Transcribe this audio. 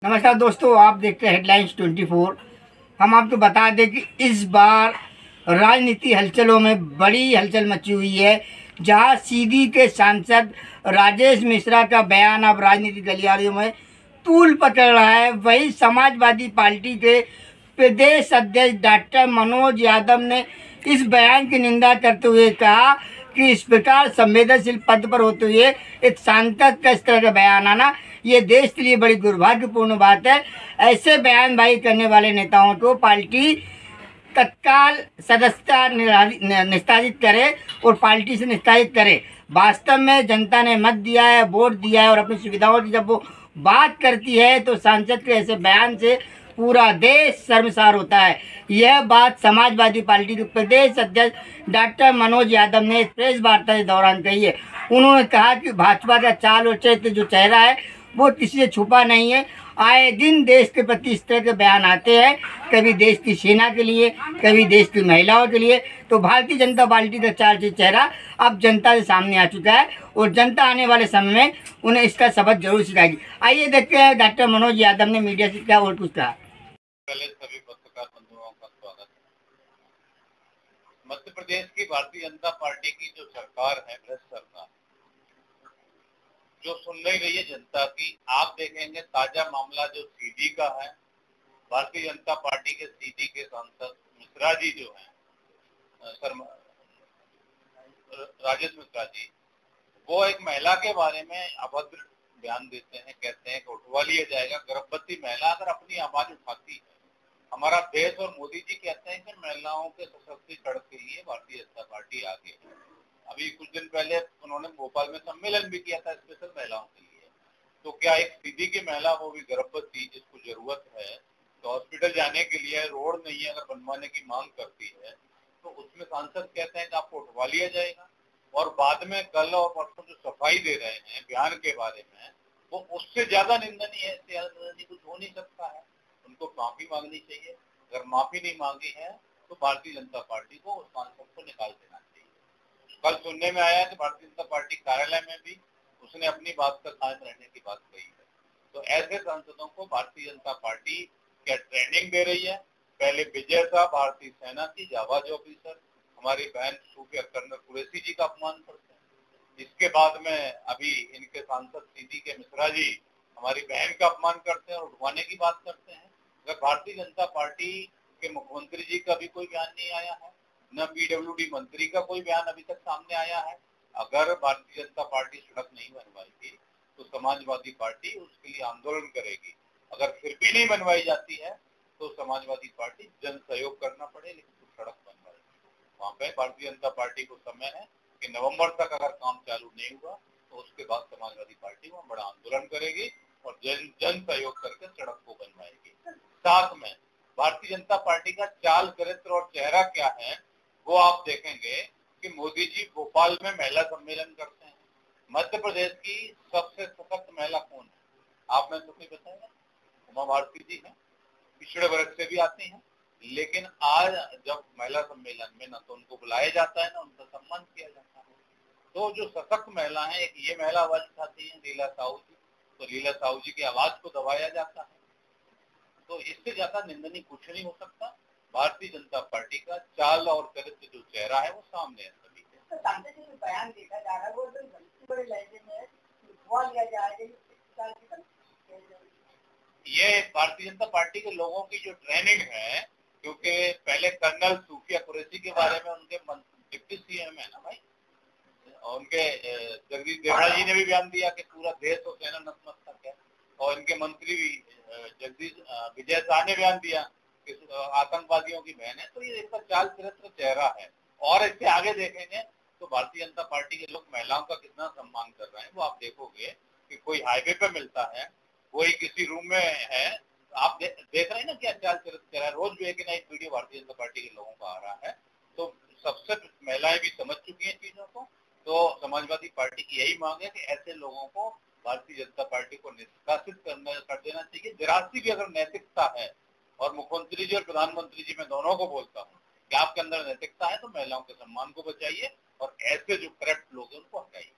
नमस्कार दोस्तों, आप देखते हैं हेडलाइंस 24। हम आपको बता दें कि इस बार राजनीति हलचलों में बड़ी हलचल मची हुई है, जहां सीधी के सांसद राजेश मिश्रा का बयान अब राजनीतिक गलियारों में तूल पकड़ रहा है। वहीं समाजवादी पार्टी के प्रदेश अध्यक्ष डॉक्टर मनोज यादव ने इस बयान की निंदा करते हुए कहा कि इस प्रकार संवेदनशील पद पर होते हुए एक सांसद का इस तरह का बयान आना ये देश के लिए बड़ी दुर्भाग्यपूर्ण बात है। ऐसे बयानबाजी करने वाले नेताओं को पार्टी तत्काल सदस्यता निस्तारित करे और पार्टी से निस्तारित करे। वास्तव में जनता ने मत दिया है, वोट दिया है और अपनी सुविधाओं की जब वो बात करती है तो सांसद के ऐसे बयान से पूरा देश शर्मसार होता है। यह बात समाजवादी पार्टी के प्रदेश अध्यक्ष डॉक्टर मनोज यादव ने प्रेस वार्ता के दौरान कही है। उन्होंने कहा कि भाजपा का चाल और चरित्र जो चेहरा है वो किसी से छुपा नहीं है। आए दिन देश के प्रति इस तरह के बयान आते हैं, कभी देश की सेना के लिए, कभी देश की महिलाओं के लिए। तो भारतीय जनता पार्टी का चाल चेहरा अब जनता के सामने आ चुका है और जनता आने वाले समय में उन्हें इसका सबक जरूर सिखाएगी। आइए देखते हैं डॉक्टर मनोज यादव ने मीडिया से क्या और कुछ कहा। पहले सभी पत्रकार बंधुओं का स्वागत है। मध्य प्रदेश की भारतीय जनता पार्टी की जो सरकार है, भ्रष्ट सरकार, जो सुन नहीं रही है जनता की। आप देखेंगे ताजा मामला जो सीधी का है, भारतीय जनता पार्टी के सीधी के सांसद मिश्रा जी जो है, राजेश मिश्रा जी, वो एक महिला के बारे में अभद्र बयान देते हैं। कहते हैं कि उठवा लिया जाएगा। गर्भवती महिला अगर अपनी आवाज उठाती है, हमारा देश और मोदी जी कहते हैं कि महिलाओं के सशक्तिकरण के लिए भारतीय जनता पार्टी आगे है। अभी कुछ दिन पहले उन्होंने भोपाल में सम्मेलन भी किया था स्पेशल महिलाओं के लिए। तो क्या एक सीधी की महिला, वो भी गर्भवती, जिसको जरूरत है तो हॉस्पिटल जाने के लिए रोड नहीं है, अगर बनवाने की मांग करती है तो उसमें सांसद कहते हैं कि आपको उठवा लिया जाएगा। और बाद में कल और परसों जो सफाई दे रहे हैं बयान के बारे में, वो उससे ज्यादा निंदनीय है। कुछ हो नहीं सकता है। उनको माफी मांगनी चाहिए। अगर माफी नहीं मांगी है तो भारतीय जनता पार्टी को उस सांसद को निकाल देना चाहिए। कल सुनने में आया कि भारतीय जनता पार्टी कार्यालय में भी उसने अपनी बात पर कायम रहने की बात कही है। तो ऐसे सांसदों को भारतीय जनता पार्टी क्या ट्रेनिंग दे रही है? पहले विजय साहब भारतीय सेना की जाबाज ऑफिसर हमारी बहन सूफिया कर्नल कुरैशी जी का अपमान करते हैं। इसके बाद में अभी इनके सांसद सीधी के मिश्रा जी हमारी बहन का अपमान करते हैं और उठवाने की बात करते हैं। अगर भारतीय जनता पार्टी के मुख्यमंत्री जी का भी कोई बयान नहीं आया है, न पीडब्ल्यूडी मंत्री का कोई बयान अभी तक सामने आया है। अगर भारतीय जनता पार्टी सड़क नहीं बनवाएगी तो समाजवादी पार्टी उसके लिए आंदोलन करेगी। अगर फिर भी नहीं बनवाई जाती है तो समाजवादी पार्टी जन सहयोग करना पड़े, लेकिन सड़क बनवाएगी। वहाँ पे भारतीय जनता पार्टी को समय है कि नवंबर तक अगर काम चालू नहीं हुआ तो उसके बाद समाजवादी पार्टी वहाँ बड़ा आंदोलन करेगी और जन सहयोग करके सड़क को बनवाएगी। साथ में भारतीय जनता पार्टी का चाल चरित्र और चेहरा क्या है वो आप देखेंगे कि मोदी जी भोपाल में महिला सम्मेलन करते हैं। मध्य प्रदेश की सबसे सशक्त महिला कौन है? आप में तो कोई बताएगा? उमा भारती जी हैं, पिछड़े वर्ग से भी आती हैं। लेकिन आज जब महिला सम्मेलन में न तो उनको बुलाया जाता है, न उनका सम्मान किया जाता है। तो जो सशक्त महिला है, एक ये महिला आवाज उठाती है, लीला साहू जी। तो लीला साहू जी की आवाज को दबाया जाता है। तो इससे ज्यादा निंदनीय कुछ नहीं हो सकता। भारतीय जनता पार्टी का चाल और चरित्र जो चेहरा है वो सामने है सभी के। बयान देखा जा रहा है वो बड़े लहजे में उठवा लिया जाएगा। ये भारतीय जनता पार्टी के लोगों की जो ट्रेनिंग है, क्योंकि पहले कर्नल सूफिया कुरैशी के बारे में उनके डिप्टी सीएम है ना भाई, और उनके जगदीश देवड़ा जी ने भी बयान दिया कि पूरा देश और सेना नतमस्तक है। और इनके मंत्री भी जगदीश विजय शाह ने बयान दिया कि आतंकवादियों की बहन है। तो ये इसका चाल चरित्र चेहरा है। और इससे आगे देखेंगे तो भारतीय जनता पार्टी के लोग महिलाओं का कितना सम्मान कर रहे हैं वो आप देखोगे कि कोई हाईवे पे मिलता है, कोई किसी रूम में है, आप देख रहे हैं ना क्या चाल चरित्र है। रोज भी एक ना एक वीडियो भारतीय जनता पार्टी के लोगों का आ रहा है। तो सबसे महिलाएं भी समझ चुकी हैं चीजों को। तो समाजवादी पार्टी की यही मांग है कि ऐसे लोगों को भारतीय जनता पार्टी को निष्कासित कर देना चाहिए। जरा सी भी अगर नैतिकता है, और मुख्यमंत्री जी और प्रधानमंत्री जी मैं दोनों को बोलता हूँ कि आपके अंदर नैतिकता है तो महिलाओं के सम्मान को बचाइए और ऐसे जो करप्ट लोग हैं उनको हटाइए।